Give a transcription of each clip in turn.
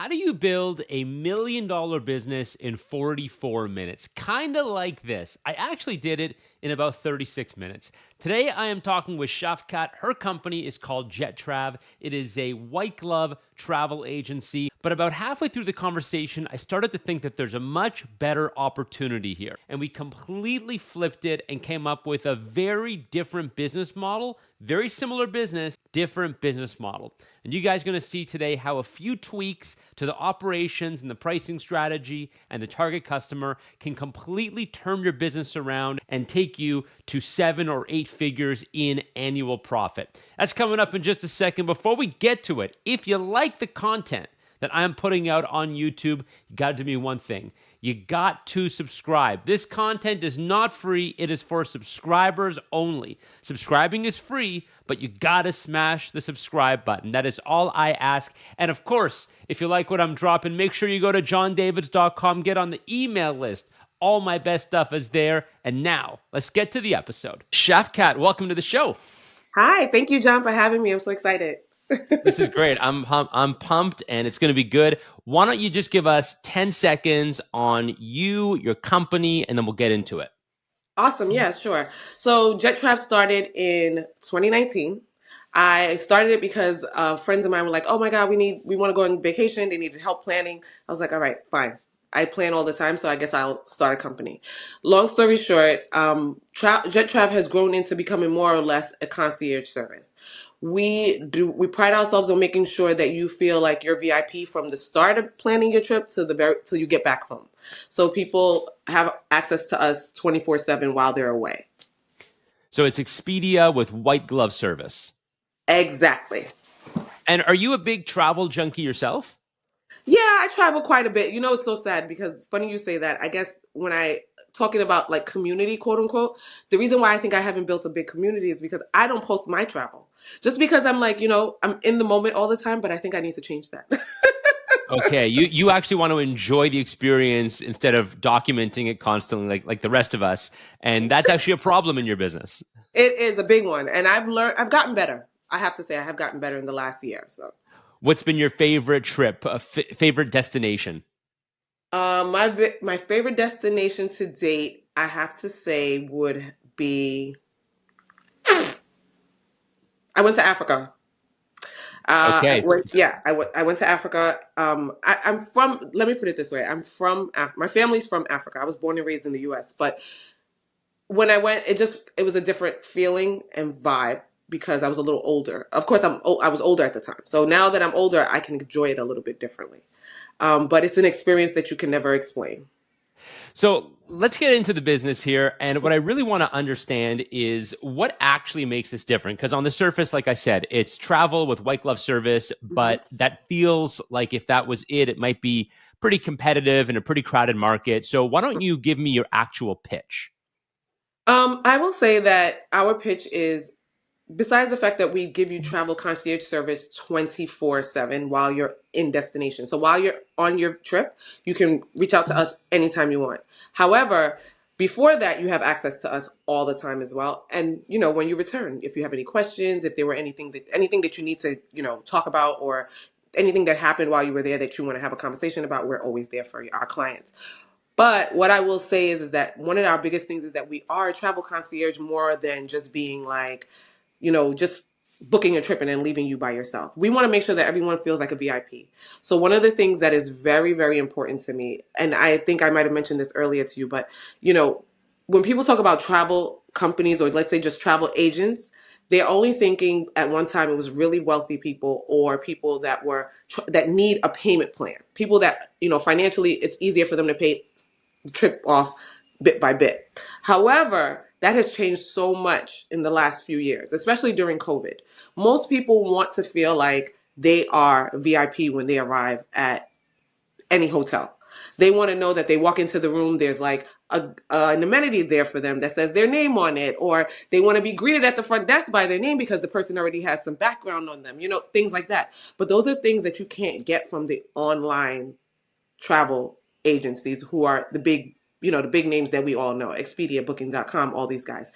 How do you build $1 million business in 44 minutes? Kind of like this. I actually did it in about 36 minutes. Today, I am talking with Shafkat. Her company is called Jettrav. It is a white glove travel agency. But about halfway through the conversation, I started to think that there's a much better opportunity here. And we completely flipped it and came up with a very different business model, very similar business, different business model. And you guys are going to see today how a few tweaks to the operations and the pricing strategy and the target customer can completely turn your business around and take you to 7 or 8 figures in annual profit. That's coming up in just a second. Before we get to it, if you like the content that I'm putting out on YouTube, you got to do me one thing. You got to subscribe. This content is not free. It is for subscribers only. Subscribing is free, but you got to smash the subscribe button. That is all I ask. And of course, if you like what I'm dropping, make sure you go to johndavids.com, get on the email list. All my best stuff is there. And now, let's get to the episode. Shafkat, welcome to the show. Hi, thank you, John, for having me. I'm so excited. This is great. I'm pumped, and it's going to be good. Why don't you just give us 10 seconds on you, your company, and then we'll get into it. Awesome. Yeah, sure. So JetTrav started in 2019. I started it because friends of mine were like, "Oh my God, we want to go on vacation." They needed help planning. I was like, "All right, fine. I plan all the time, so I guess I'll start a company." Long story short, JetTrav has grown into becoming more or less a concierge service. We pride ourselves on making sure that you feel like you're VIP from the start of planning your trip to the very till you get back home. So people have access to us 24/7 while they're away. So it's Expedia with white glove service. Exactly. And are you a big travel junkie yourself? Yeah, I travel quite a bit. You know, it's so sad because funny you say that. I guess when I talking about like community, quote unquote, the reason why I think I haven't built a big community is because I don't post my travel. Just because I'm like, I'm in the moment all the time, but I think I need to change that. Okay, you actually want to enjoy the experience instead of documenting it constantly like the rest of us. And that's actually a problem in your business. It is a big one, and I've gotten better. I have to say, I have gotten better in the last year. So, What's been your favorite trip, favorite destination? my favorite destination to date, I have to say, would be I went to Africa. Okay. I went to Africa. I'm from. Let me put it this way: I'm from. My family's from Africa. I was born and raised in the U.S., but when I went, it was a different feeling and vibe because I was a little older. Of course, I was older at the time. So now that I'm older, I can enjoy it a little bit differently. But it's an experience that you can never explain. So let's get into the business here. And what I really want to understand is what actually makes this different. Because on the surface, like I said, it's travel with white glove service, Mhm. but that feels like if that was it, it might be pretty competitive in a pretty crowded market. So why don't you give me your actual pitch? I will say that our pitch is besides the fact that we give you travel concierge service 24/7 while you're in destination. So while you're on your trip, you can reach out to us anytime you want. However, before that, you have access to us all the time as well. And when you return, if you have any questions, if there were anything that you need to, talk about, or anything that happened while you were there that you want to have a conversation about, we're always there for our clients. But what I will say is that one of our biggest things is that we are a travel concierge more than just being like, just booking a trip and then leaving you by yourself. We want to make sure that everyone feels like a VIP. So one of the things that is very, very important to me, and I think I might have mentioned this earlier to you, but when people talk about travel companies, or let's say just travel agents, they're only thinking at one time it was really wealthy people or people that need a payment plan. People that, financially it's easier for them to pay trip off bit by bit. However, that has changed so much in the last few years, especially during COVID. Most people want to feel like they are VIP when they arrive at any hotel. They want to know that they walk into the room, there's like an amenity there for them that says their name on it, or they want to be greeted at the front desk by their name because the person already has some background on them, things like that. But those are things that you can't get from the online travel agencies who are the big names that we all know, Expedia, Booking.com, all these guys.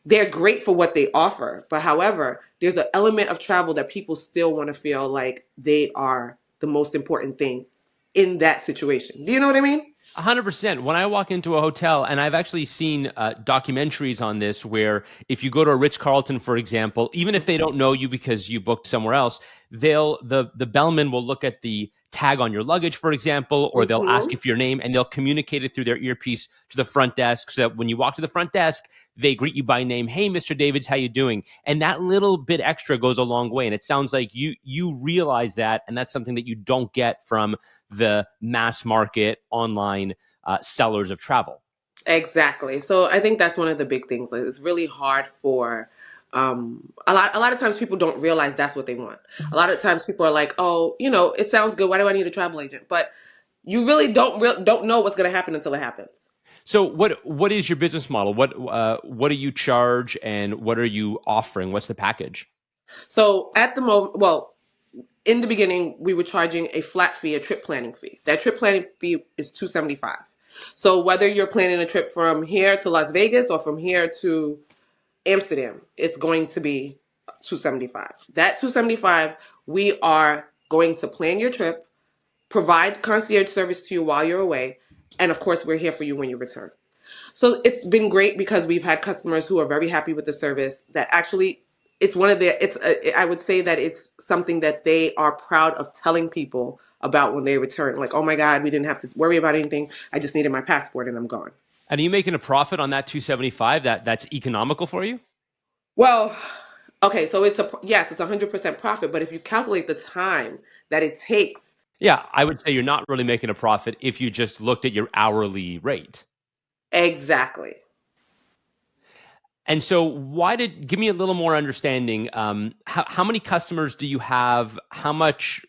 They're great for what they offer. But however, there's an element of travel that people still want to feel like they are the most important thing in that situation. Do you know what I mean? 100%. When I walk into a hotel, and I've actually seen documentaries on this, where if you go to a Ritz Carlton, for example, even if they don't know you because you booked somewhere else, the bellman will look at the tag on your luggage, for example, or they'll ask Hmm. you for your name, and they'll communicate it through their earpiece to the front desk, so that when you walk to the front desk, they greet you by name. Hey, Mr. Davids, how you doing? And that little bit extra goes a long way. And it sounds like you realize that, and that's something that you don't get from the mass market online sellers of travel. Exactly. So I think that's one of the big things. Like, it's really hard for a lot of times people don't realize that's what they want. A lot of times people are like, "Oh, it sounds good. Why do I need a travel agent?" But you really don't know what's going to happen until it happens. So what is your business model? What do you charge, and what are you offering? What's the package? So at the moment, well, in the beginning, we were charging a flat fee, a trip planning fee. That trip planning fee is 275. So whether you're planning a trip from here to Las Vegas or from here to Amsterdam, it's going to be 275. That 275, we are going to plan your trip, provide concierge service to you while you're away, and of course, we're here for you when you return. So it's been great because we've had customers who are very happy with the service. That actually, it's one of the. I would say that it's something that they are proud of telling people about when they return. Like, oh my God, we didn't have to worry about anything. I just needed my passport and I'm gone. And are you making a profit on that 275? That's economical for you? Well, okay, so it's 100% profit, but if you calculate the time that it takes, Yeah, I would say you're not really making a profit if you just looked at your hourly rate. exactly. And so, give me a little more understanding? How many customers do you have? How much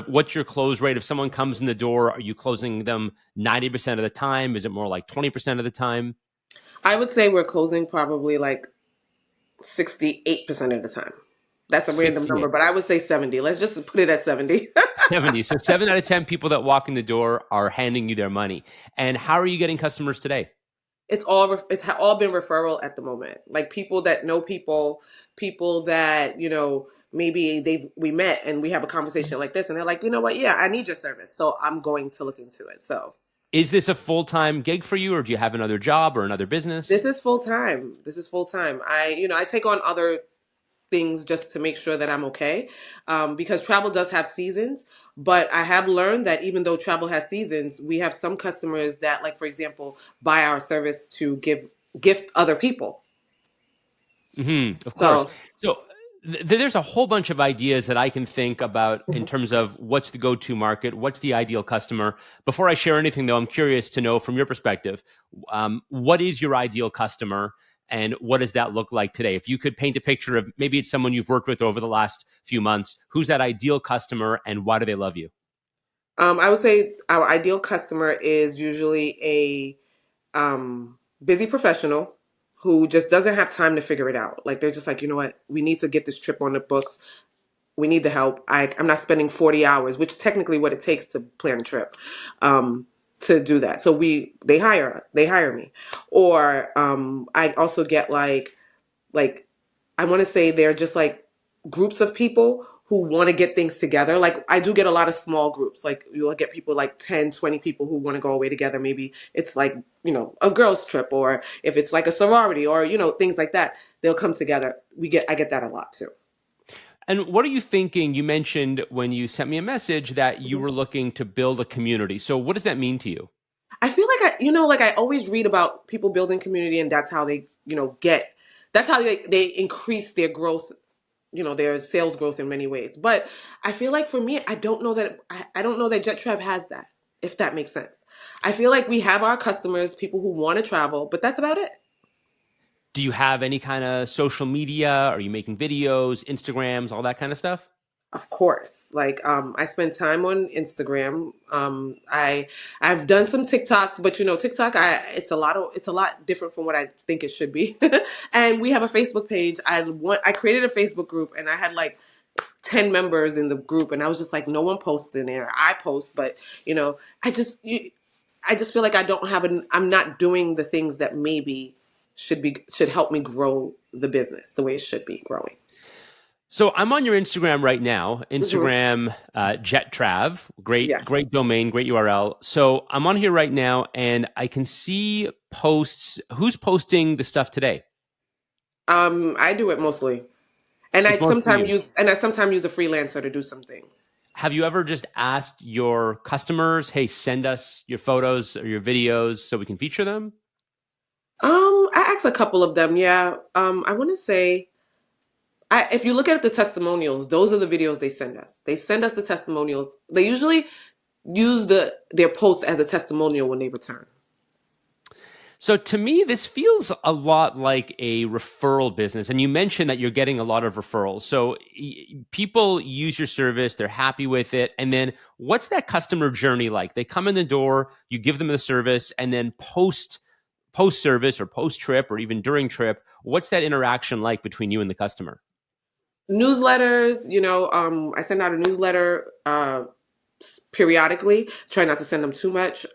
what's your close rate? If someone comes in the door, are you closing them 90% of the time? Is it more like 20% of the time? I would say we're closing probably like 68% of the time. That's a random 68, number, but I would say 70. Let's just put it at 70. 70. So 7 out of 10 people that walk in the door are handing you their money. And how are you getting customers today? It's all been referral at the moment. Like people that know people, people that, maybe we met and we have a conversation like this and they're like, "You know what? Yeah, I need your service." So I'm going to look into it. So Is this a full-time gig for you, or do you have another job or another business? this is full time. This is full time. I take on other things just to make sure that I'm okay. Because travel does have seasons, but I have learned that even though travel has seasons, we have some customers that, like, for example, buy our service to gift other people. Of course. So So there's a whole bunch of ideas that I can think about in terms of what's the go-to market, what's the ideal customer. Before I share anything, though, I'm curious to know from your perspective, what is your ideal customer, and what does that look like today? If you could paint a picture of, maybe it's someone you've worked with over the last few months, who's that ideal customer, and why do they love you? I would say our ideal customer is usually busy professional who just doesn't have time to figure it out. Like they're just like, you know what, we need to get this trip on the books. We need the help. I'm not spending 40 hours, which is technically what it takes to plan a trip, to do that. So they hire me, or I also get like I want to say they're just like groups of people who want to get things together. Like I do get a lot of small groups. Like you'll get people like 10, 20 people who want to go away together. Maybe it's like, a girls trip, or if it's like a sorority or, things like that, they'll come together. I get that a lot too. And what are you thinking? You mentioned when you sent me a message that you Mhm. were looking to build a community. So what does that mean to you? I feel like I always read about people building community and that's how that's how they increase their growth, their sales growth in many ways. But I feel like for me, I don't know that JetTrev has that, if that makes sense. I feel like we have our customers, people who want to travel, but that's about it. Do you have any kind of social media? Are you making videos, Instagrams, all that kind of stuff? Of course. Like I spend time on Instagram. I've done some TikToks, but TikTok it's a lot different from what I think it should be. And we have a Facebook page. I created a Facebook group and I had like 10 members in the group and I was just like, no one posts in there. I post, but I just I just feel like I'm not doing the things that maybe should help me grow the business the way it should be growing. So I'm on your Instagram right now. Hmm. Instagram Jettrav, great, Yes. great domain, great URL. So I'm on here right now, and I can see posts. Who's posting the stuff today? I do it mostly. And It's mostly you. I sometimes use a freelancer to do some things. Have you ever just asked your customers, "Hey, send us your photos or your videos so we can feature them"? I asked a couple of them, yeah. I want to say, if you look at the testimonials, those are the videos they send us. They send us the testimonials. They usually use their post as a testimonial when they return. So to me, this feels a lot like a referral business. And you mentioned that you're getting a lot of referrals. So people use your service, they're happy with it. And then what's that customer journey like? They come in the door, you give them the service, and then post service or post trip or even during trip, what's that interaction like between you and the customer? Newsletters, I send out a newsletter periodically. Try not to send them too much.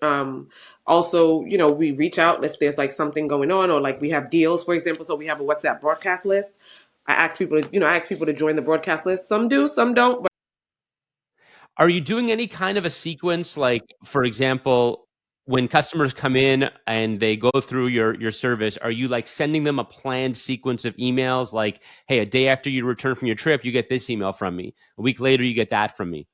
Also, we reach out if there's like something going on, or like we have deals, for example. So we have a WhatsApp broadcast list. I ask people to join the broadcast list. Some do, some don't. Are you doing any kind of a sequence? Like, for example, when customers come in and they go through your service, are you like sending them a planned sequence of emails like, hey, a day after you return from your trip, you get this email from me. A week later, you get that from me.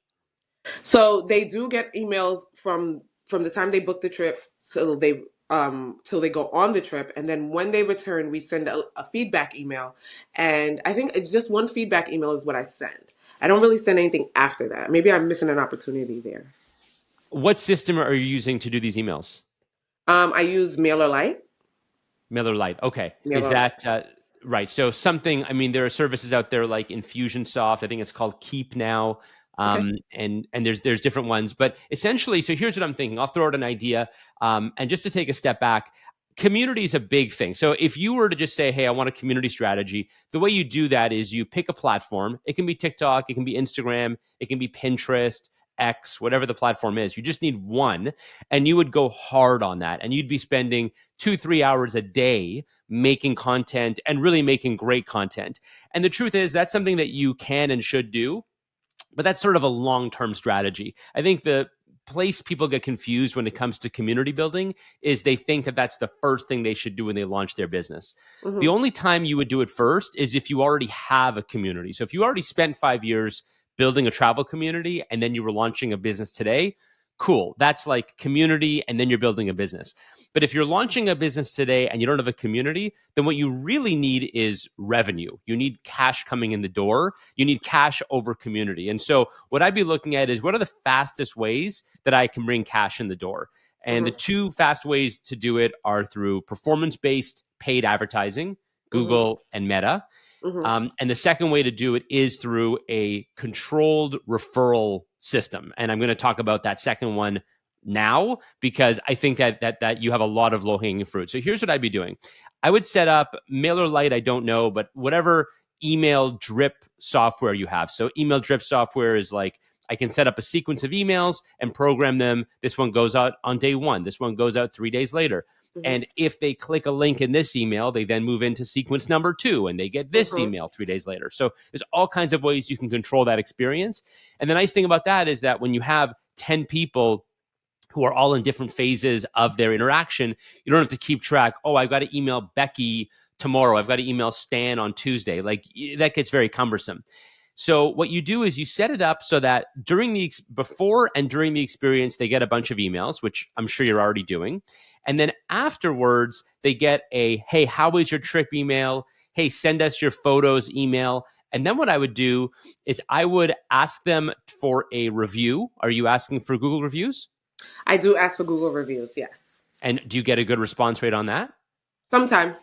So they do get emails from the time they book the trip till they go on the trip, and then when they return, we send a feedback email. And I think it's just one feedback email is what I send. I don't really send anything after that. Maybe I'm missing an opportunity there. What system are you using to do these emails? I use MailerLite. Miller Lite. Okay. Is MailerLite. that right? So something, I mean, there are services out there like Infusionsoft. I think it's called Keep now. Okay. And there's different ones. But essentially, so here's what I'm thinking. I'll throw out an idea. And just to take a step back, community is a big thing. So if you were to just say, hey, I want a community strategy, the way you do that is you pick a platform. It can be TikTok, it can be Instagram, it can be Pinterest, X, whatever the platform is. You just need one, and you would go hard on that. And you'd be spending 2-3 hours a day making content and really making great content. And the truth is, that's something that you can and should do, but that's sort of a long-term strategy. I think the place people get confused when it comes to community building is they think that that's the first thing they should do when they launch their business. The Hmm. only time you would do it first is if you already have a community. So if you already spent 5 years building a travel community and then you were launching a business today, cool. That's like community and then you're building a business. But if you're launching a business today and you don't have a community, then what you really need is revenue. You need cash coming in the door. You need cash over community. And so what I'd be looking at is what are the fastest ways that I can bring cash in the door? And the Hmm. two fast ways to do it are through performance based paid advertising, Hmm. Google and Meta. Hmm. And the second way to do it is through a controlled referral system. And I'm going to talk about that second one now because I think that you have a lot of low hanging fruit. So here's what I'd be doing. I would set up MailerLite. I don't know, but whatever email drip software you have. So email drip software is like I can set up a sequence of emails and program them. This one goes out on day one. This one goes out 3 days later. Hmm. And if they click a link in this email, they then move into sequence number two and they get this Hmm. email 3 days later. So there's all kinds of ways you can control that experience. And the nice thing about that is that when you have 10 people who are all in different phases of their interaction, you don't have to keep track. Oh, I've got to email Becky tomorrow. I've got to email Stan on Tuesday. Like that gets very cumbersome. So what you do is you set it up so that during the before and during the experience, they get a bunch of emails, which I'm sure you're already doing. And then afterwards, they get a, hey, how was your trip email? Hey, send us your photos email. And then what I would do is I would ask them for a review. Are you asking for Google reviews? I do ask for Google reviews. Yes. And do you get a good response rate on that? Sometime.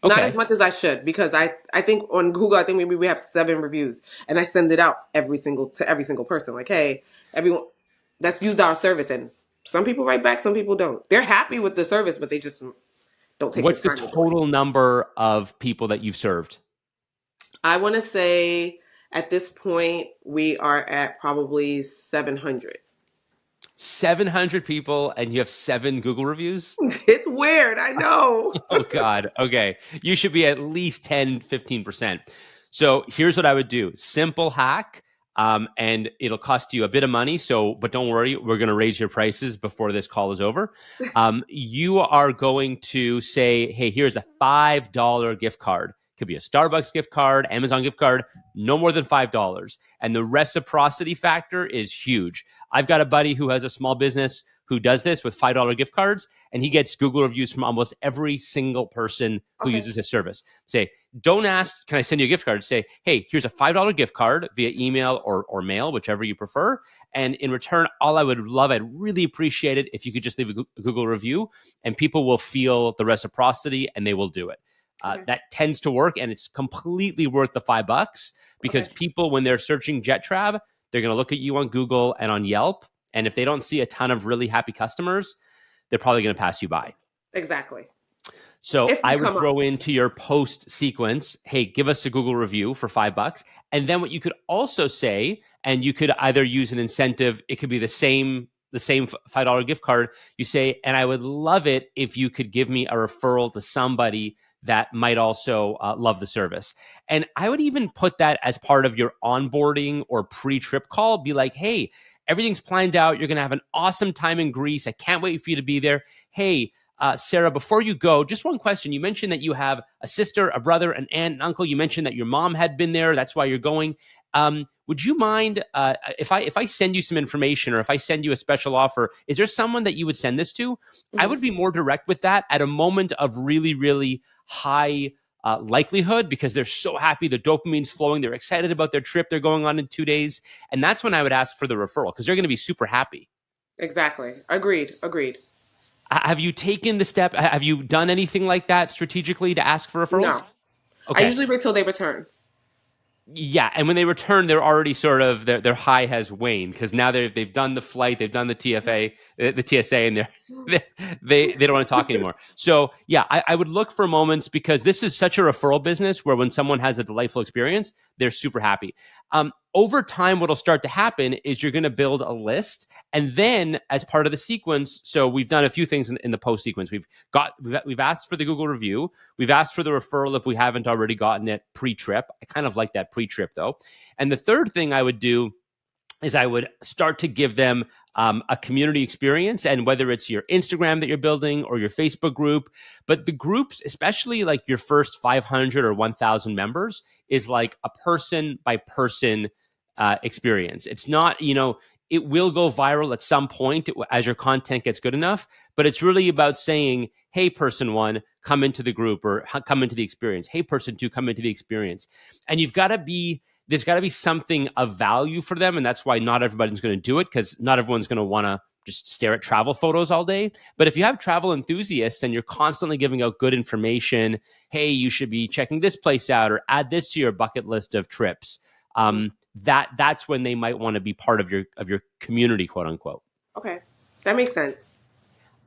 Not as Okay. much as I should, because I think on Google, I think maybe we have 7 reviews, and I send it out to every single person. Like, hey, everyone that's used our service, and some people write back, some people don't. They're happy with the service, but they just don't take the What's the time to do it. total number of people that you've served? I want to say at this point we are at probably 700. 700 people and you have 7 Google reviews? It's weird, I know. Oh God. Okay. You should be at least 10, 15%. So here's what I would do. Simple hack. And it'll cost you a bit of money. So, but don't worry, we're going to raise your prices before this call is over. You are going to say, hey, here's a $5 gift card. Could be a Starbucks gift card, Amazon gift card, no more than $5. And the reciprocity factor is huge. I've got a buddy who has a small business who does this with $5 gift cards, and he gets Google reviews from almost every single person who Okay. uses his service. Say, don't ask, can I send you a gift card? Say, hey, here's a $5 gift card via email or mail, whichever you prefer. And in return, all I would love, I'd really appreciate it if you could just leave a Google review, and people will feel the reciprocity and they will do it. Okay. That tends to work, and it's completely worth the $5 Okay. because people, when they're searching Jettrav, they're going to look at you on Google and on Yelp. And if they don't see a ton of really happy customers, they're probably going to pass you by. Exactly. So If we I would come up. throw into your post sequence, hey, give us a Google review for $5. And then what you could also say, and you could either use an incentive, it could be the same $5 gift card. You say, and I would love it if you could give me a referral to somebody that might also love the service. And I would even put that as part of your onboarding or pre-trip call. Be like, hey, everything's planned out. You're going to have an awesome time in Greece. I can't wait for you to be there. Hey, Sarah, before you go, just one question. You mentioned that you have a sister, a brother, an aunt, an uncle. You mentioned that your mom had been there. That's why you're going. Would you mind if I send you some information or if I send you a special offer? Is there someone that you would send this to? I Mhm. would be more direct with that at a moment of really, really high likelihood because they're so happy. The dopamine's flowing. They're excited about their trip they're going on in 2 days. And that's when I would ask for the referral because they're going to be super happy. Exactly. Agreed. Agreed. Have you taken the step? Have you done anything like that strategically to ask for No. referrals? I Okay. usually wait till they return. Yeah, and when they return, they're already sort of their high has waned because now they've done the flight, they've done the TFA, the TSA, and they don't want to talk anymore. So yeah, I would look for moments because this is such a referral business where when someone has a delightful experience, they're super happy. Over time, what'll start to happen is you're going to build a list, and then as part of the sequence, so we've done a few things in the post sequence. We've asked for the Google review. We've asked for the referral if we haven't already gotten it pre-trip. I kind of like that pre-trip though. And the third thing I would do is I would start to give them a community experience, and whether it's your Instagram that you're building or your Facebook group, but the groups, especially like your first 500 or 1,000 members, is like a person by person experience. It's not, it will go viral at some point as your content gets good enough, but it's really about saying, hey, person one, come into the group or come into the experience. Hey, person two, come into the experience. And there's got to be something of value for them. And that's why not everybody's going to do it because not everyone's going to want to just stare at travel photos all day. But if you have travel enthusiasts and you're constantly giving out good information, hey, you should be checking this place out or add this to your bucket list of trips. Mhm. That's when they might want to be part of your community, quote unquote. Okay. That makes sense.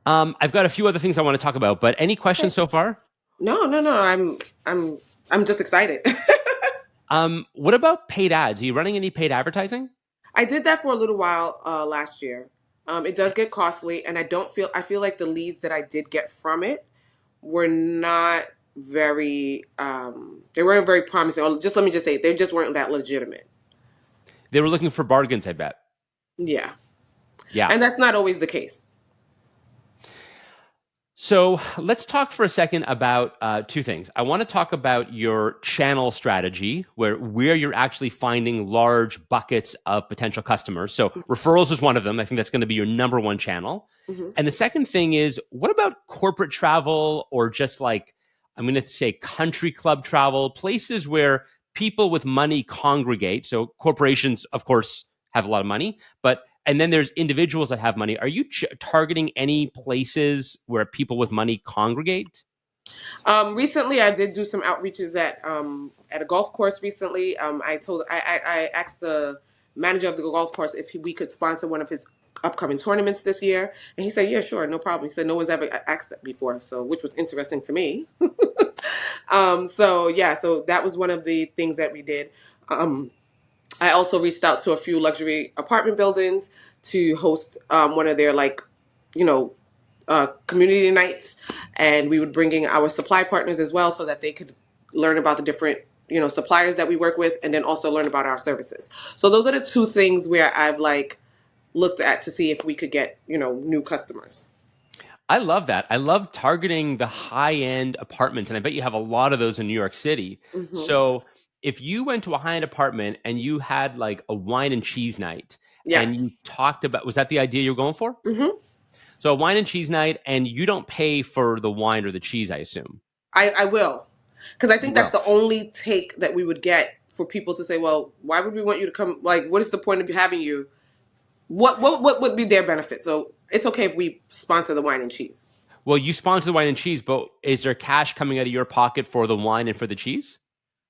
I've got a few other things I want to talk about, but any Okay. questions so far? No, no, no. I'm just excited. What about paid ads? Are you running any paid advertising? I did that for a little while last year. It does get costly, and I feel like the leads that I did get from it were not very they weren't very promising. Or just let me just say they just weren't that legitimate. They were looking for bargains, I bet. Yeah. Yeah. And that's not always the case. So let's talk for a second about two things. I want to talk about your channel strategy, where you're actually finding large buckets of potential customers. So referrals is one of them. I think that's going to be your number one channel. Hmm. And the second thing is, what about corporate travel or just like I'm going to say country club travel, places where people with money congregate. So corporations, of course, have a lot of money, but and then there's individuals that have money. Are you targeting any places where people with money congregate? Recently, I did do some outreaches at a golf course. Recently, I asked the manager of the golf course if we could sponsor one of his upcoming tournaments this year, and he said, "Yeah, sure, no problem." He said, "No one's ever asked that before," so which was interesting to me. So yeah, so that was one of the things that we did. Um, I also reached out to a few luxury apartment buildings to host one of their you know, community nights, and we would bring in our supply partners as well so that they could learn about the different suppliers that we work with, and then also learn about our services. So those are the two things where I've like looked at to see if we could get new customers. I love that. I love targeting the high end apartments, and I bet you have a lot of those in New York City. Hmm. So if you went to a high end apartment and you had like a wine and cheese night, and Yes. you talked about, was that the idea you're going for? Hmm. So a wine and cheese night, and you don't pay for the wine or the cheese, I assume. I will, because I You think that's will. the only take that we would get for people to say, well, why would we want you to come? Like, what is the point of having you? What would be their benefit? So it's okay if we sponsor the wine and cheese. Well, you sponsor the wine and cheese, but is there cash coming out of your pocket for the wine and for the cheese?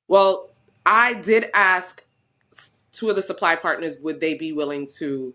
Well, I did ask two of the supply partners would they be willing to,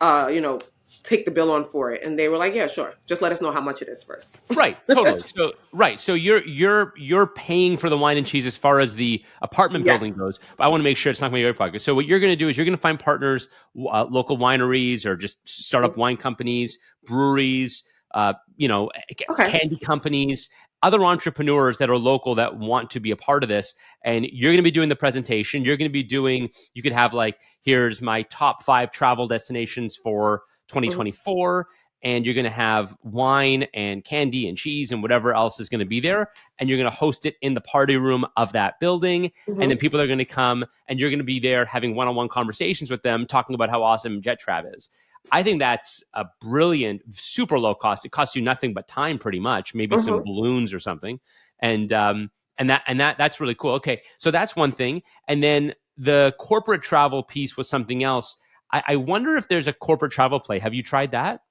uh, you know, take the bill on for it, and they were like, yeah, sure. Just let us know how much it is first. Right, totally. So right, so you're paying for the wine and cheese as far as the apartment building Yes. goes, but I want to make sure it's not going to be your pocket. So what you're going to do is you're going to find partners, local wineries or just startup wine companies, breweries, Okay. candy companies, other entrepreneurs that are local that want to be a part of this, and you're going to be doing the presentation. You're going to be doing. You could have like, here's my top 5 travel destinations for Hmm. 2024, and you're going to have wine and candy and cheese and whatever else is going to be there, and you're going to host it in the party room of that building, and then Hmm. people are going to come and you're going to be there having one-on-one conversations with them talking about how awesome JetTrav is. I think that's a brilliant, super low cost. It costs you nothing but time, pretty much, maybe some Hmm. balloons or something, and that's really cool. Okay, so that's one thing, and then the corporate travel piece was something else. I wonder if there's a corporate travel play. Have you tried that?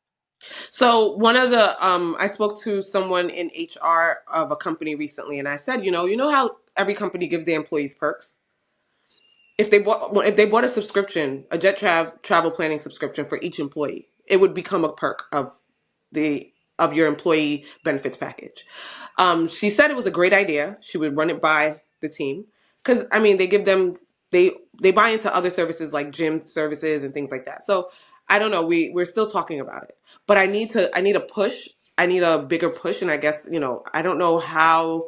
So one of the I spoke to someone in HR of a company recently, and I said, you know how every company gives their employees perks. If they bought a subscription, a travel planning subscription for each employee, it would become a perk the of your employee benefits package. She said it was a great idea. She would run it by the team because I mean they they buy into other services like gym services and things like that. So I don't know. We're still talking about it, but I need a push. I need a bigger push, and I guess I don't know how.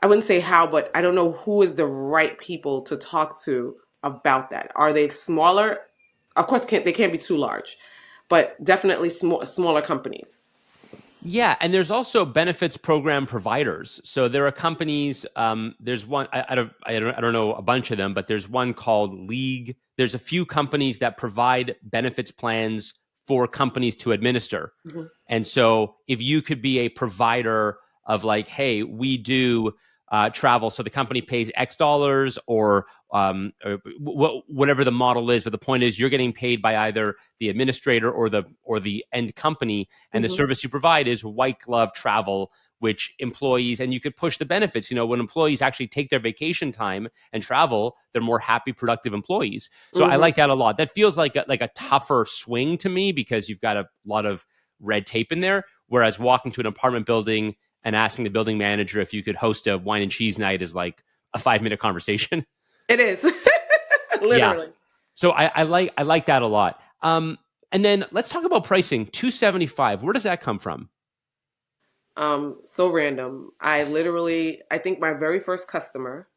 I wouldn't say how, but I don't know who is the right people to talk to about that. Are they smaller? Of course, they can't be too large, but definitely smaller companies. Yeah, and there's also benefits program providers. So there are companies. There's one. I don't know a bunch of them, but there's one called League. There's a few companies that provide benefits plans for companies to administer. Hmm. And so if you could be a provider of like, hey, we do travel, so the company pays X dollars or whatever the model is, but the point is you're getting paid by either the administrator or the end company, and the Hmm. service you provide is white glove travel, which employees, and you could push the benefits. When employees actually take their vacation time and travel, they're more happy, productive employees. So I Hmm. like that a lot. That feels like a tougher swing to me because you've got a lot of red tape in there. Whereas walking to an apartment building and asking the building manager if you could host a wine and cheese night is like a 5 minute conversation. It is. Yeah. Literally. So I like that a lot. And then let's talk about pricing. 275. Where does that come from? So random. I think my very first customer,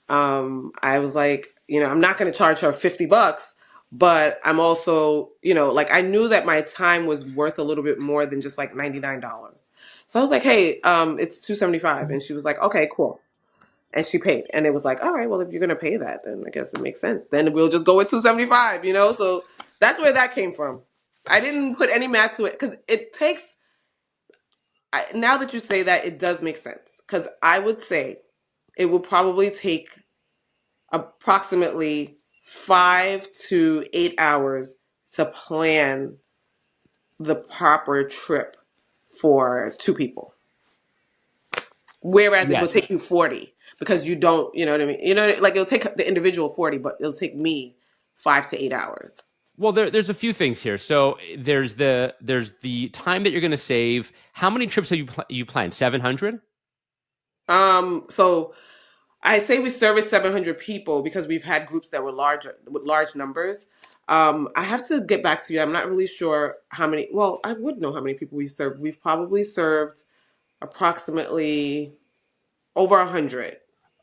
I was like, I'm not going to charge her $50, but I'm also, like I knew that my time was worth a little bit more than just like $99. So I was like, hey, it's 275, and she was like, okay, cool. And she paid, and it was like, all right, well, if you're going to pay that, then I guess it makes sense. Then we'll just go with 275, So that's where that came from. I didn't put any math to it because it takes. Now that you say that, it does make sense because I would say it will probably take approximately 5 to 8 hours to plan the proper trip for two people. Whereas it will Yes. take you 40 because you don't, you know what I mean? Like it'll take the individual 40, but it'll take me 5 to 8 hours. Well, there's a few things here. So there's the time that you're going to save. How many trips have you planned? 700. So I say we service 700 people because we've had groups that were larger with large numbers. I have to get back to you. I'm not really sure how many. Well, I would know how many people we served. We've probably served approximately over 100.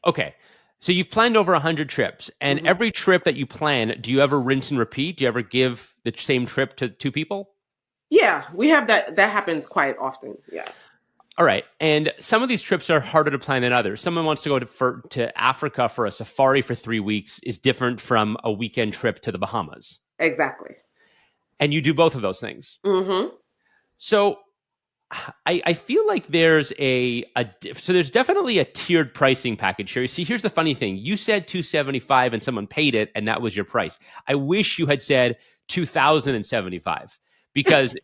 Okay. So you've planned over 100 trips, and Hmm. every trip that you plan, do you ever rinse and repeat? Do you ever give the same trip to two people? Yeah, we have that. That happens quite often. Yeah, All right. And some of these trips are harder to plan than others. Someone wants to go to Africa for a safari for 3 weeks is different from a weekend trip to the Bahamas. exactly. And you do both of those things. Hmm. So I feel like so there's definitely a tiered pricing package here. You see, here's the funny thing. You said 275 and someone paid it and that was your price. I wish you had said 2075 because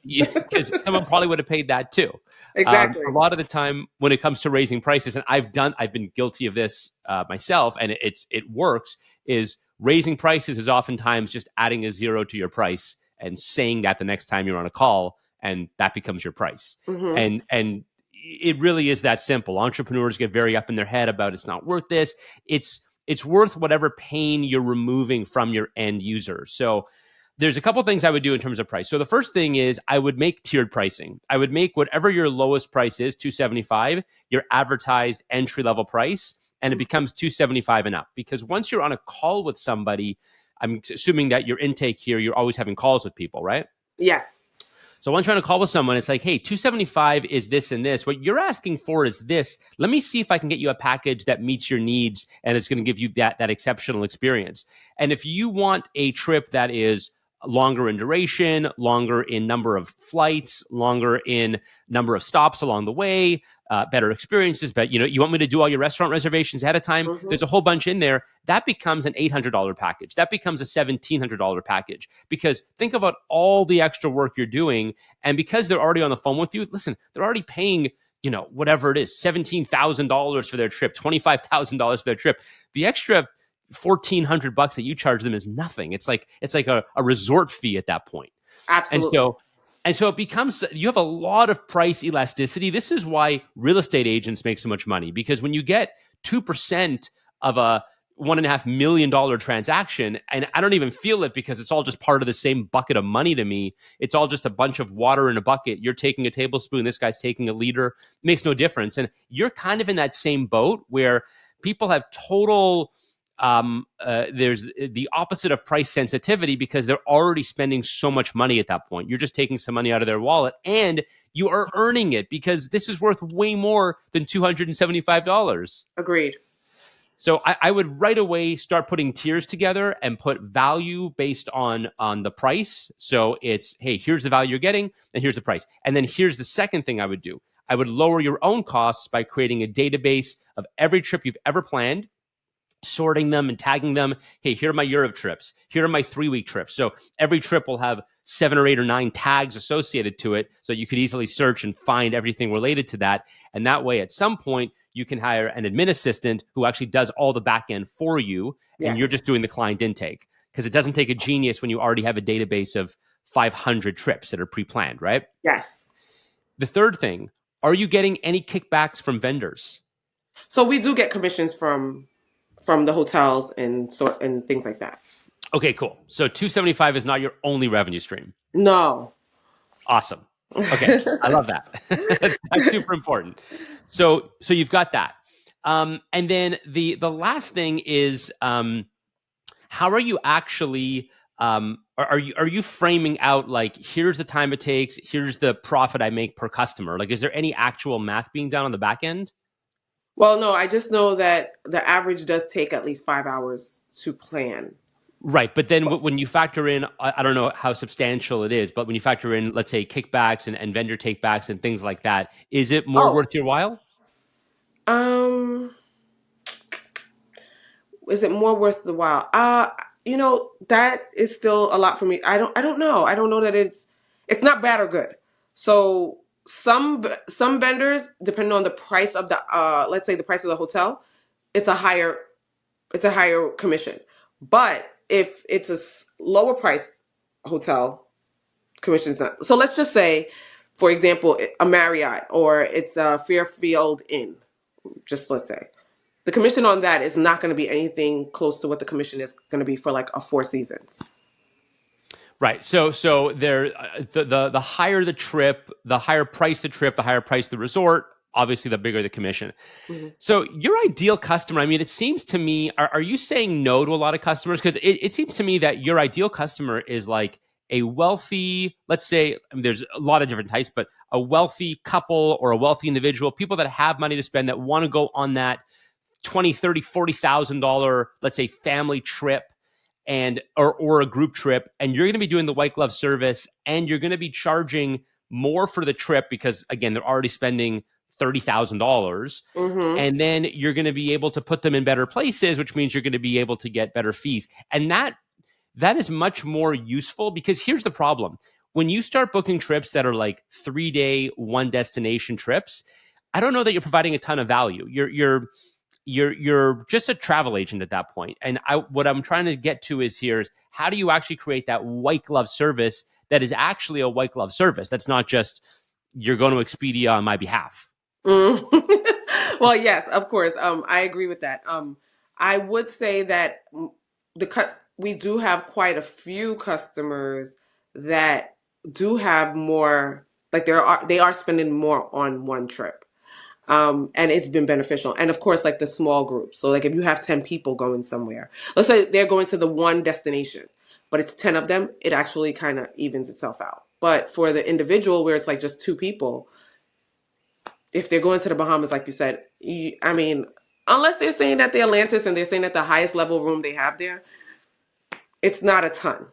someone probably would have paid that too. A Exactly. lot of the time when it comes to raising prices, and I've been guilty of this myself, and it works. Is raising prices is oftentimes just adding a zero to your price and saying that the next time you're on a call, and that becomes your price. Hmm. And it really is that simple. Entrepreneurs get very up in their head about it's not worth this. It's worth whatever pain you're removing from your end user. So there's a couple things I would do in terms of price. So the first thing is I would make tiered pricing. I would make whatever your lowest price is, 275, your advertised entry level price, and it becomes 275 and up. Because once you're on a call with somebody, I'm assuming that your intake here, you're always having calls with people, right? Yes. So when trying to call with someone, it's like, hey, 275 is this and this. What you're asking for is this. Let me see if I can get you a package that meets your needs and it's going to give you that exceptional experience. And if you want a trip that is longer in duration, longer in number of flights, longer in number of stops along the way, better experiences, but you want me to do all your restaurant reservations ahead of time, Hmm. there's a whole bunch in there. That becomes an $800 package. That becomes a $1,700 package. Because think about all the extra work you're doing, and because they're already on the phone with you, listen, they're already paying, whatever it is, $17,000 for their trip, $25,000 for their trip. The extra 1,400 bucks that you charge them is nothing. It's like a resort fee at that point. And Absolutely. so and so it becomes, you have a lot of price elasticity. This is why real estate agents make so much money, because when you get 2% of a $1.5 million transaction, and I don't even feel it because it's all just part of the same bucket of money to me. It's all just a bunch of water in a bucket. You're taking a tablespoon, this guy's taking a liter. It makes no difference. And you're kind of in that same boat where people have total there's the opposite of price sensitivity because they're already spending so much money at that point. You're just taking some money out of their wallet and you are earning it because this is worth way more than $275. Agreed. So I would right away start putting tiers together and put value based on the price. So it's, hey, here's the value you're getting, and here's the price. And then here's the second thing I would do. I would lower your own costs by creating a database of every trip you've ever planned, sorting them and tagging them. Hey, here are my Europe trips. Here are my 3 week trips. So every trip will have 7 or 8 or 9 tags associated to it. So you could easily search and find everything related to that. And that way, at some point, you can hire an admin assistant who actually does all the back end for you. And you're Yes. just doing the client intake, because it doesn't take a genius when you already have a database of 500 trips that are pre planned, right? Yes. The third thing, are you getting any kickbacks from vendors? So we do get commissions from the hotels and things like that. Okay, cool. So 275 is not your only revenue stream. No. Awesome. Okay, I love that. That's super important. So you've got that, and then the last thing is, how are you actually? Are you framing out like, here's the time it takes, here's the profit I make per customer? Like, is there any actual math being done on the back end? Well, no, I just know that the average does take at least 5 hours to plan. Right, but then when you factor in, I don't know how substantial it is, but when you factor in, let's say, kickbacks and vendor takebacks and things like that, is it more Oh, worth your while? um, is it more worth the while? That is still a lot for me. I don't know. I don't know that it's not bad or good. So some vendors, depending on the price of the let's say the price of the hotel, it's a higher it's a higher commission. But if it's lower price hotel, commission's not. So let's just say, for example, a Marriott or it's a Fairfield Inn. Just let's say the commission on that is not going to be anything close to what the commission is going to be for like a Four Seasons. Right. So there, the higher the trip, the higher price the trip, the higher price the resort. obviously the bigger the commission. Mhm. So your ideal customer, I mean, it seems to me, are you saying no to a lot of customers? Because it seems to me that your ideal customer is like a wealthy, let's say, I mean, there's a lot of different types, but a wealthy couple or a wealthy individual, people that have money to spend that want to go on that 20, 30, $40,000, let's say family trip and or a group trip, and you're going to be doing the white glove service, and you're going to be charging more for the trip because again they're already spending $30,000, Mhm. and then you're going to be able to put them in better places, which means you're going to be able to get better fees, and that is much more useful because here's the problem: when you start booking trips that are like 3 day one destination trips, I don't know that you're providing a ton of value. You're just a travel agent at that point. And what I'm trying to get to is here is how do you actually create that white glove service that is actually a white glove service? That's not just you're going to Expedia on my behalf. Mm. Well, yes, of course. I agree with that. I would say that we do have quite a few customers that do have more, like they are spending more on one trip. And it's been beneficial. And of course, like the small groups. So like if you have 10 people going somewhere, let's say they're going to the one destination, but it's 10 of them, it actually kind of evens itself out. But for the individual where it's like just two people, if they're going to the Bahamas, like you said, I mean, unless they're staying at the Atlantis and they're staying at the highest level room they have there, it's not a ton.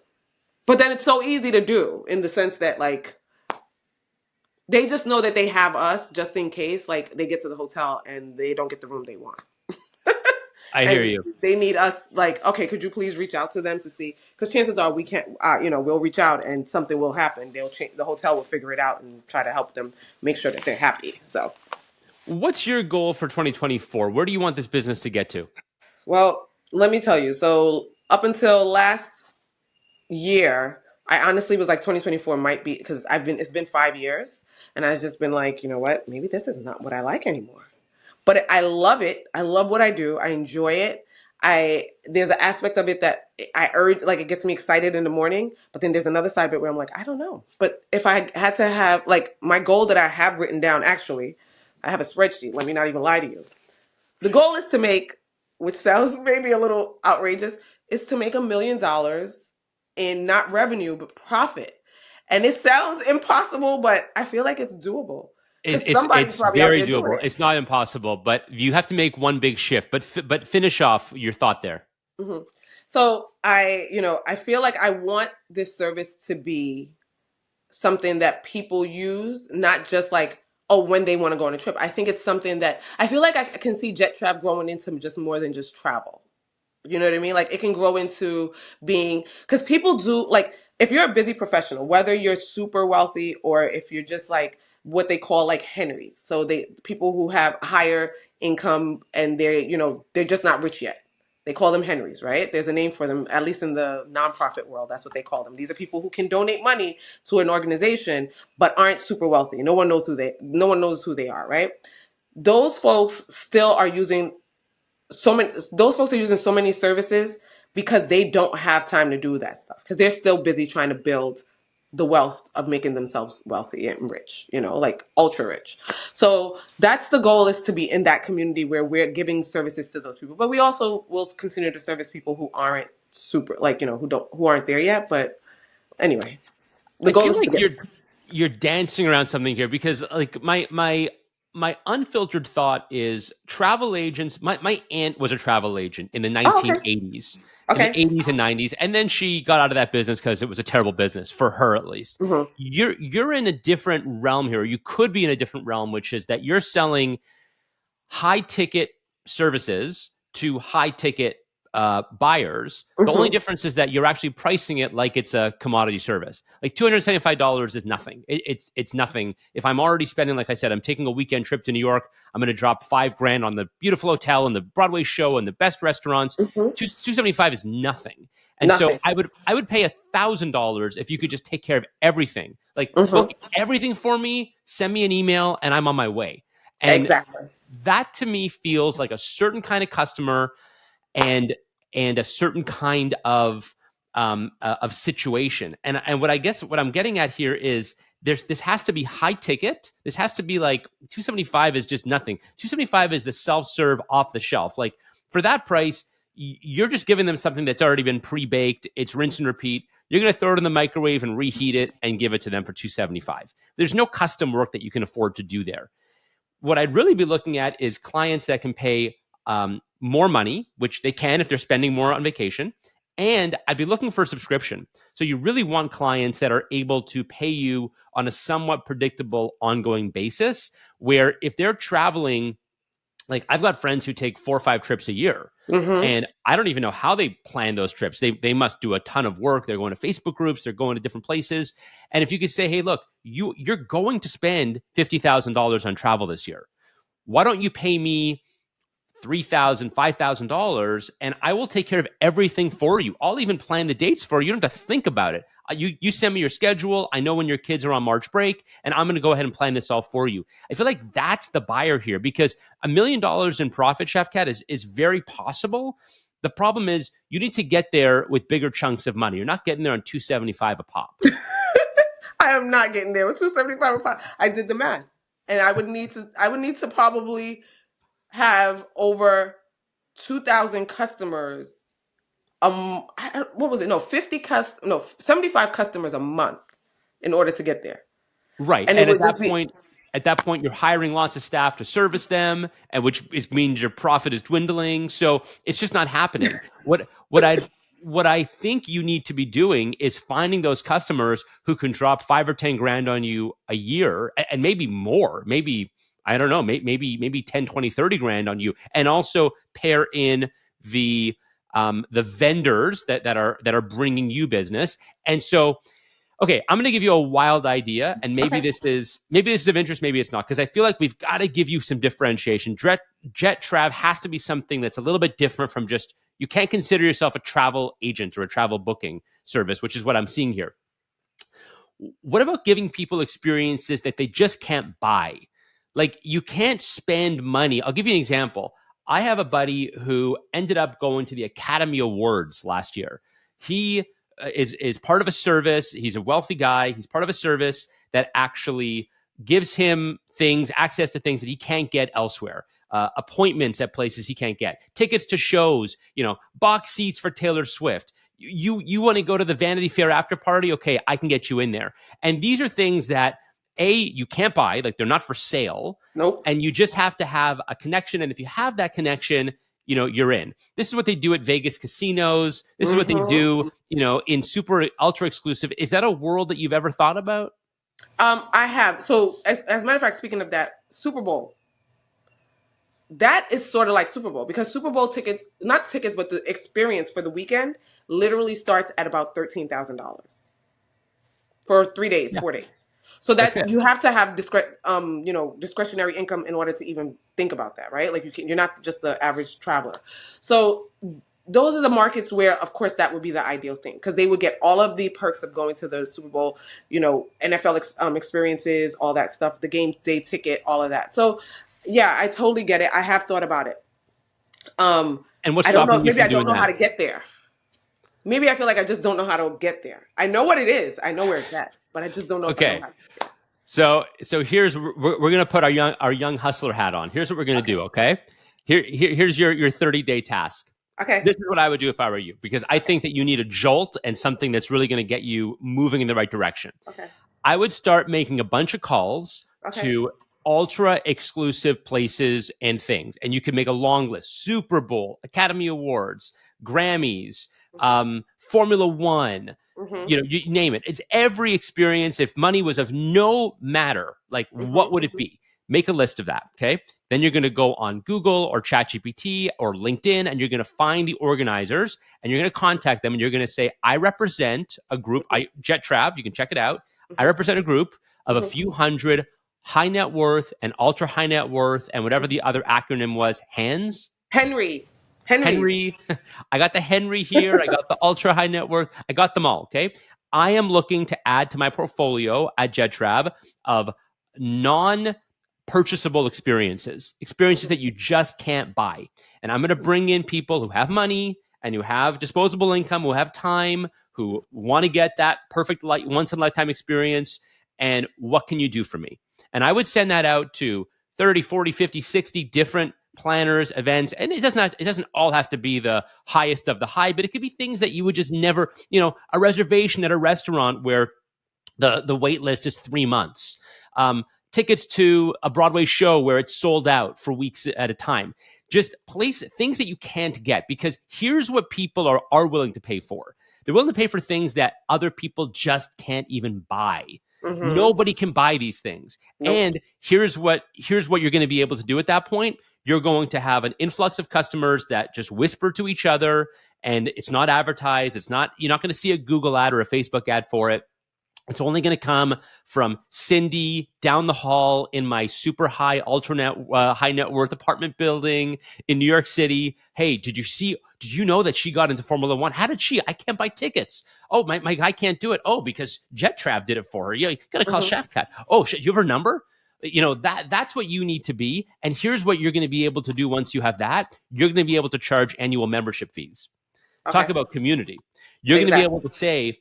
But then it's so easy to do in the sense that like they just know that they have us just in case like they get to the hotel and they don't get the room they want. I hear And you. they need us like, okay, could you please reach out to them to see, because chances are we can't, we'll reach out and something will happen. They'll change, the hotel will figure it out and try to help them make sure that they're happy. So, What's your goal for 2024? Where do you want this business to get to? well, let me tell you. So up until last year, I honestly was like 2024 might be, because it's been 5 years and I've just been like, you know what, maybe this is not what I like anymore. But I love it. I love what I do. I enjoy it. There's an aspect of it that I urge, like it gets me excited in the morning, but then there's another side of it where I'm like, I don't know. But if I had to have like my goal that I have written down, actually, I have a spreadsheet. Let me not even lie to you. The goal is to make, which sounds maybe a little outrageous, is to make $1 million in not revenue, but profit. And it sounds impossible, but I feel like it's doable because somebody's It's probably out very there doing doable. it. It's not impossible, but you have to make one big shift. But finish off your thought there. Hmm. So I feel like I want this service to be something that people use, not just like, oh, when they want to go on a trip. I think it's something that I feel like I can see Jettrav growing into just more than just travel. You know what I mean? Like it can grow into being, because people do like, if you're a busy professional, whether you're super wealthy or if you're just like what they call like Henrys. So people who have higher income and they're just not rich yet. They call them Henrys, right? There's a name for them, at least in the nonprofit world. That's what they call them. These are people who can donate money to an organization, but aren't super wealthy. No one knows who they are, right? Those folks still are using so many those folks are using so many services because they don't have time to do that stuff because they're still busy trying to build the wealth of making themselves wealthy and rich, like ultra rich. So that's the goal, is to be in that community where we're giving services to those people, but we also will continue to service people who aren't super, like, who aren't there yet. But anyway, the I goal feel is to like get. you're dancing around something here because like my unfiltered thought is travel agents. My aunt was a travel agent in the Oh, okay. 1980s, in the Okay. 80s and 90s, and then she got out of that business because it was a terrible business for her at least. Hmm. You're in a different realm here. Or you could be in a different realm, which is that you're selling high ticket services to high ticket buyers. The only Hmm. difference is that you're actually pricing it like it's a commodity service. Like $275 is nothing. It's nothing. If I'm already spending, like I said, I'm taking a weekend trip to New York. I'm going to drop 5 grand on the beautiful hotel and the Broadway show and the best restaurants. Hmm. 275 is nothing. And so Nothing. I would pay $1,000 if you could just take care of everything. Like book Hmm. everything for me, send me an email, and I'm on my way. And Exactly. that to me feels like a certain kind of customer and a certain kind of situation. And what I guess what I'm getting at here is this has to be high ticket. This has to be like 275 is just nothing. 275 is the self-serve off the shelf. Like for that price, you're just giving them something that's already been pre-baked. It's rinse and repeat. You're going to throw it in the microwave and reheat it and give it to them for 275. There's no custom work that you can afford to do there. What I'd really be looking at is clients that can pay more money, which they can if they're spending more on vacation. And I'd be looking for a subscription. So you really want clients that are able to pay you on a somewhat predictable ongoing basis, where if they're traveling, like I've got friends who take 4 or 5 trips a year. Mm-hmm. And I don't even know how they plan those trips. They must do a ton of work. They're going to Facebook groups. They're going to different places. And if you could say, hey, look, you're going to spend $50,000 on travel this year. Why don't you pay me $3,000, $5,000, and I will take care of everything for you. I'll even plan the dates for you. You don't have to think about it. You send me your schedule. I know when your kids are on March break, and I'm going to go ahead and plan this all for you. I feel like that's the buyer here, because $1 million in profit, Shafkat, is very possible. The problem is you need to get there with bigger chunks of money. You're not getting there on 275 a pop. I am not getting there with 275 a pop. I did the math, and I would need to probably have over 2,000 customers. What was it? No, 75 customers a month in order to get there, Right. and it And would just be at that point, you're hiring lots of staff to service them, and means your profit is dwindling. So it's just not happening. What I think you need to be doing is finding those customers who can drop 5 or 10 grand on you a year, and maybe more, maybe, I don't know, maybe 10, 20, 30 grand on you, and also pair in the vendors that are bringing you business. And so, okay, I'm going to give you a wild idea, and okay. maybe this is of interest, maybe it's not, because I feel like we've got to give you some differentiation. Jet Trav has to be something that's a little bit different from just, you can't consider yourself a travel agent or a travel booking service, which is what I'm seeing here. What about giving people experiences that they just can't buy? Like, you can't spend money. I'll give you an example. I have a buddy who ended up going to the Academy Awards last year. He is part of a service. He's a wealthy guy. He's part of a service that actually gives him access to things that he can't get elsewhere. Appointments at places he can't get, tickets to shows, box seats for Taylor Swift. You want to go to the Vanity Fair after party? Okay, I can get you in there. And these are things that you can't buy, like they're not for sale, Nope. and you just have to have a connection. And if you have that connection, you're in. This is what they do at Vegas casinos. This is what they Mm-hmm. do, in super ultra exclusive. Is that a world that you've ever thought about? I have. So, as a matter of fact, speaking of that, Super Bowl, that is sort of like Super Bowl, because Super Bowl tickets, not tickets, but the experience for the weekend literally starts at about $13,000 for 3 days, Yeah, 4 days. So that's that it. you have to have discretionary income in order to even think about that, right? Like you're not just the average traveler. So those are the markets where, of course, that would be the ideal thing, because they would get all of the perks of going to the Super Bowl, NFL experiences, all that stuff, the game day ticket, all of that. So, yeah, I totally get it. I have thought about it. Um, And what's I don't know. stopping you Maybe from I don't doing know how that? to get there. Maybe I feel like I just don't know how to get there. I know what it is. I know where it's at, but I just don't know if I know Okay. how. So here's, we're gonna put our young hustler hat on. Here's what we're gonna do. Okay. Okay. Here's your 30-day task. Okay. This is what I would do if I were you, because I Okay. think that you need a jolt and something that's really going to get you moving in the right direction. Okay. I would start making a bunch of calls Okay. to ultra exclusive places and things. And you can make a long list: Super Bowl, Academy Awards, Grammys, Formula One, Mm-hmm. you name it. It's every experience. If money was of no matter, like what Mm-hmm. would it be? Make a list of that. Okay. Then you're going to go on Google or ChatGPT or LinkedIn, and you're going to find the organizers, and you're going to contact them, and you're going to say, I represent a group, Jet Trav, you can check it out. I Mm-hmm. represent a group of a Mm-hmm. few hundred high net worth and ultra high net worth and whatever the other acronym was, hands. Henry. Henry's. Henry, I got the Henry here. I got the ultra high net worth. I got them all. Okay. I am looking to add to my portfolio at JetTrav of non purchasable experiences that you just can't buy. And I'm going to bring in people who have money and who have disposable income, who have time, who want to get that perfect once in a lifetime experience. and what can you do for me? And I would send that out to 30, 40, 50, 60 different planners, events, and it doesn't all have to be the highest of the high, but it could be things that you would just never, a reservation at a restaurant where the wait list is 3 months. Tickets to a Broadway show where it's sold out for weeks at a time. Just place things that you can't get, because here's what people are willing to pay for. They're willing to pay for things that other people just can't even buy. Mm-hmm. Nobody can buy these things. Nope. And here's what you're going to be able to do at that point. You're going to have an influx of customers that just whisper to each other, and it's not advertised. You're not going to see a Google ad or a Facebook ad for it. It's only going to come from Cindy down the hall in my super high, high net worth apartment building in New York City. Hey, did you know that she got into Formula One? How did she? I can't buy tickets. Oh, my guy can't do it. Oh, because Jettrav did it for her. You got to call Mm-hmm. Shafkat. Oh, you have her number? That's what you need to be. And here's what you're going to be able to do once you have that. You're going to be able to charge annual membership fees. Talk Okay. about community. You're going to be able Exactly. to say,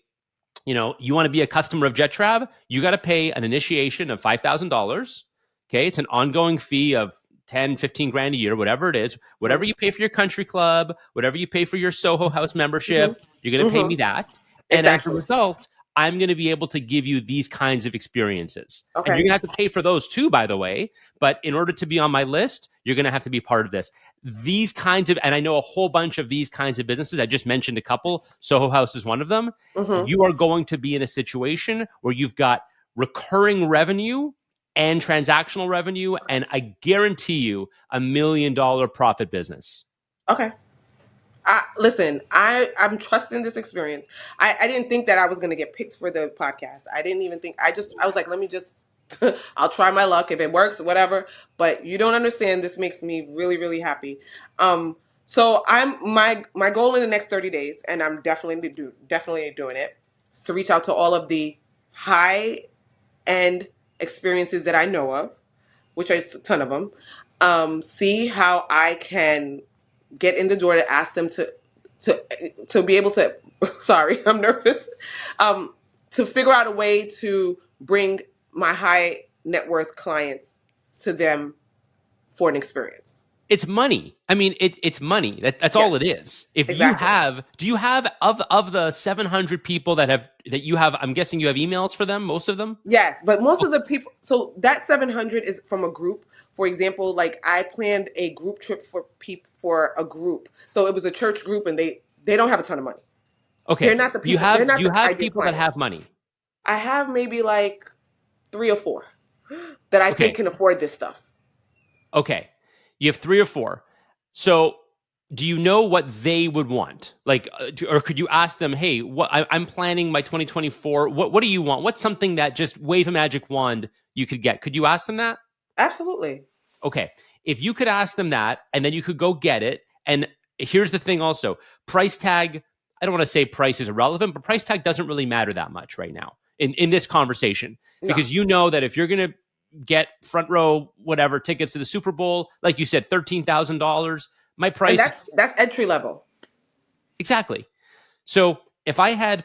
you want to be a customer of JetTrav, you got to pay an initiation of $5,000. Okay. It's an ongoing fee of 10, 15 grand a year, whatever it is, whatever Mm-hmm. you pay for your country club, whatever you pay for your Soho House membership, you're Mm-hmm. going to pay me Mm-hmm. that. And as a Exactly. result, I'm going to be able to give you these kinds of experiences. And you're Okay. going to have to pay for those too, by the way. But in order to be on my list, you're going to have to be part of this. These kinds of, and I know a whole bunch of these kinds of businesses. I just mentioned a couple. Soho House is one of them. Mm-hmm. You are going to be in a situation where you've got recurring revenue and transactional revenue, and I guarantee you $1 million profit business. Okay. Listen, I'm trusting this experience. I didn't think that I was going to get picked for the podcast. I didn't even think. I was like, let me just. I'll try my luck. If it works, whatever. But you don't understand. This makes me really, really happy. So my goal in the next 30 days, and I'm definitely doing it, is to reach out to all of the high end experiences that I know of, which is a ton of them. See how I can get in the door to ask them to to be able to. Sorry, I'm nervous. To figure out a way to bring my high net worth clients to them for an experience. It's money. I mean, it's money. That's all Yes, it is. If you exactly. have, do you have of the 700 people that you have? I'm guessing you have emails for them. Most of them. Yes, but most Oh, of the people, so that 700 is from a group. For example, like I planned a group trip for people for a group. So it was a church group and they don't have a ton of money. They're okay. not the Do you people, they're have do not you the have ideal people that client. have money? I have maybe like 3 or 4 that I think Okay. can afford this stuff. Okay. You have three or four. So, do you know what they would want? Like, or could you ask them, "Hey, I'm planning my 2024. What do you want? What's something that just wave a magic wand you could get?" Could you ask them that? Absolutely. Okay. If you could ask them that, and then you could go get it. And here's the thing also, price tag, I don't want to say price is irrelevant, but price tag doesn't really matter that much right now in this conversation, No. because you know that if you're going to get front row, whatever, tickets to the Super Bowl, like you said, $13,000, my And price is that's entry level. exactly. So if I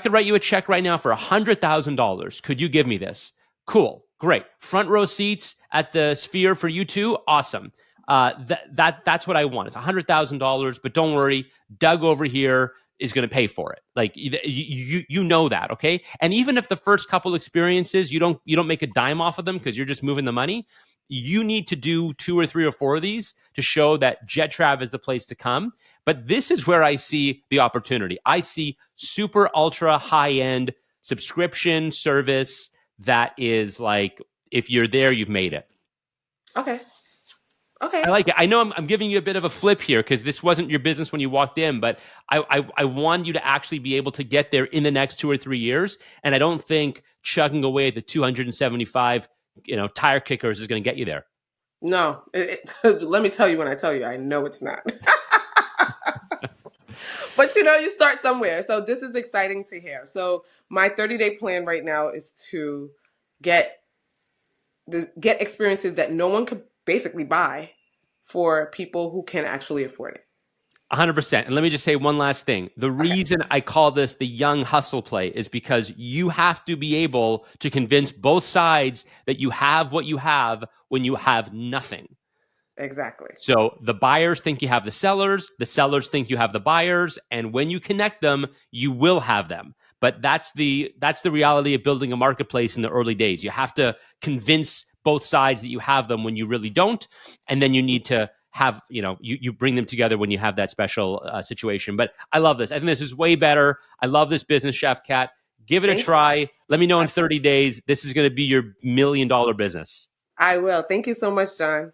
could write you a check right now for $100,000, could you give me this? Cool, great. Front row seats at the Sphere for you two, awesome. That's what I want. It's $100,000, but don't worry, Doug over here is going to pay for it. Like you know that, okay? And even if the first couple experiences you don't make a dime off of them because you're just moving the money, you need to do 2 or 3 or 4 of these to show that JetTrav is the place to come. But this is where I see the opportunity. I see super ultra high end subscription service that is like, if you're there, you've made it. Okay. Okay. I like it. I know I'm giving you a bit of a flip here because this wasn't your business when you walked in, but I want you to actually be able to get there in the next 2 or 3 years. And I don't think chugging away at the 275, tire kickers is going to get you there. No. Let me tell you when I tell you, I know it's not. But you start somewhere. So this is exciting to hear. So my 30-day plan right now is to get get experiences that no one could basically buy for people who can actually afford it. 100%. And let me just say one last thing. The Okay, reason I call this the young hustle play is because you have to be able to convince both sides that you have what you have when you have nothing. exactly. So the buyers think you have the sellers think you have the buyers, and when you connect them, you will have them. But that's the reality of building a marketplace in the early days. You have to convince both sides that you have them when you really don't, and then you need to have you bring them together when you have that special situation. But I love this. I think this is way better. I love this business, Chef Cat. Give it a Thank you. try. Let me know in I 30 days. This is going to be your $1 million business. I will. Thank you so much, John.